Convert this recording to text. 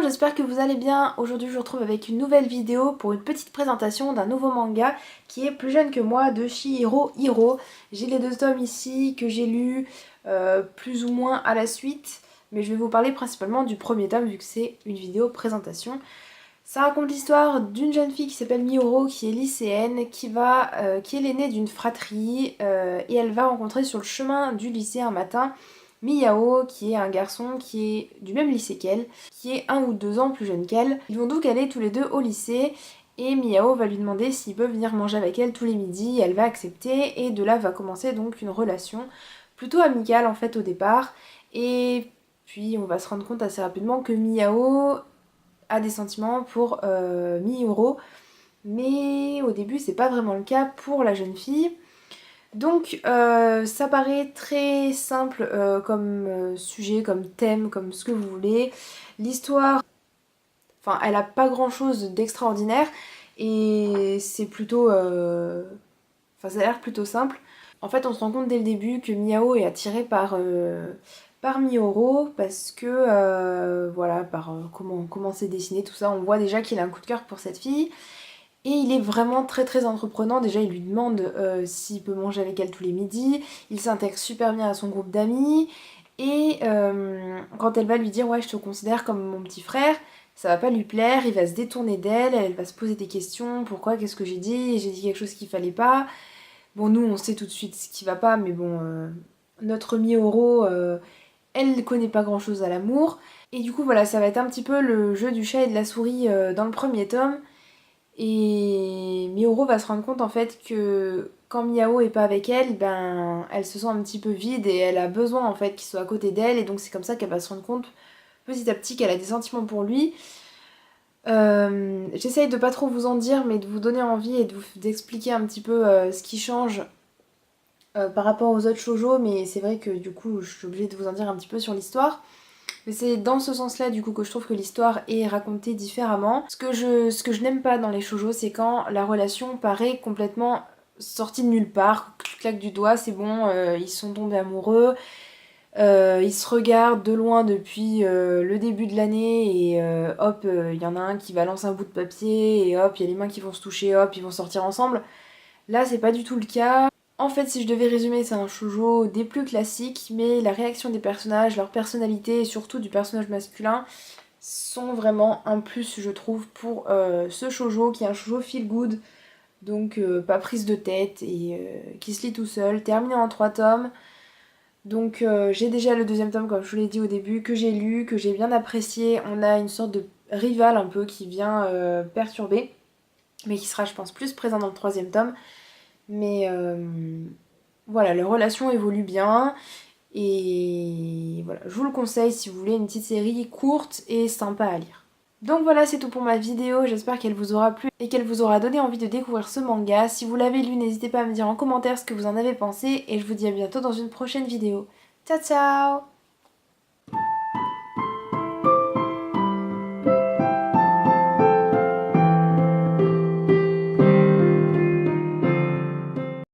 j'espère que vous allez bien. Aujourd'hui je vous retrouve avec une nouvelle vidéo pour une petite présentation d'un nouveau manga qui est plus jeune que moi, de Chihiro Hiro. J'ai les deux tomes ici que j'ai lus plus ou moins à la suite, mais je vais vous parler principalement du premier tome vu que c'est une vidéo présentation. Ça raconte l'histoire d'une jeune fille qui s'appelle Mihoro, qui est lycéenne, qui est l'aînée d'une fratrie, et elle va rencontrer sur le chemin du lycée un matin Miyao, qui est un garçon qui est du même lycée qu'elle, qui est 1 ou 2 ans plus jeune qu'elle. Ils vont donc aller tous les deux au lycée et Miyao va lui demander s'il peut venir manger avec elle tous les midis. Elle va accepter et de là va commencer donc une relation plutôt amicale en fait au départ. Et puis on va se rendre compte assez rapidement que Miyao a des sentiments pour Mihiro, mais au début c'est pas vraiment le cas pour la jeune fille. Donc ça paraît très simple comme sujet, comme thème, comme ce que vous voulez. L'histoire, enfin elle a pas grand chose d'extraordinaire et c'est plutôt... Enfin ça a l'air plutôt simple. En fait on se rend compte dès le début que Miyao est attirée par Mihoro parce que voilà, par comment c'est dessiné tout ça, on voit déjà qu'il a un coup de cœur pour cette fille. Et il est vraiment très entreprenant. Déjà il lui demande s'il peut manger avec elle tous les midis, il s'intègre super bien à son groupe d'amis, et quand elle va lui dire ouais je te considère comme mon petit frère, ça va pas lui plaire, il va se détourner d'elle, elle va se poser des questions, pourquoi, qu'est-ce que j'ai dit quelque chose qu'il fallait pas. Bon nous on sait tout de suite ce qui va pas, mais bon notre Mihoro elle connaît pas grand chose à l'amour, et du coup voilà ça va être un petit peu le jeu du chat et de la souris dans le premier tome. Et Mihoro va se rendre compte en fait que quand Miyao est pas avec elle, ben elle se sent un petit peu vide et elle a besoin en fait qu'il soit à côté d'elle, et donc c'est comme ça qu'elle va se rendre compte petit à petit qu'elle a des sentiments pour lui. J'essaye de pas trop vous en dire mais de vous donner envie et d'expliquer un petit peu ce qui change par rapport aux autres shoujo, mais c'est vrai que du coup je suis obligée de vous en dire un petit peu sur l'histoire. Mais c'est dans ce sens-là du coup que je trouve que l'histoire est racontée différemment. Ce que je n'aime pas dans les shoujo, c'est quand la relation paraît complètement sortie de nulle part. Claque du doigt, c'est bon, ils sont tombés amoureux, ils se regardent de loin depuis le début de l'année, et hop, il y en a un qui balance un bout de papier, et hop, il y a les mains qui vont se toucher, hop, ils vont sortir ensemble. Là, c'est pas du tout le cas. En fait, si je devais résumer, c'est un shoujo des plus classiques, mais la réaction des personnages, leur personnalité et surtout du personnage masculin sont vraiment un plus, je trouve, pour ce shoujo qui est un shoujo feel good, donc pas prise de tête et qui se lit tout seul, terminé en 3 tomes. Donc j'ai déjà le deuxième tome, comme je vous l'ai dit au début, que j'ai lu, que j'ai bien apprécié. On a une sorte de rival un peu qui vient perturber, mais qui sera, je pense, plus présent dans le troisième tome. Mais voilà, les relations évoluent bien. Et voilà, je vous le conseille si vous voulez une petite série courte et sympa à lire. Donc voilà, c'est tout pour ma vidéo, j'espère qu'elle vous aura plu et qu'elle vous aura donné envie de découvrir ce manga. Si vous l'avez lu, n'hésitez pas à me dire en commentaire ce que vous en avez pensé, et je vous dis à bientôt dans une prochaine vidéo. Ciao ciao!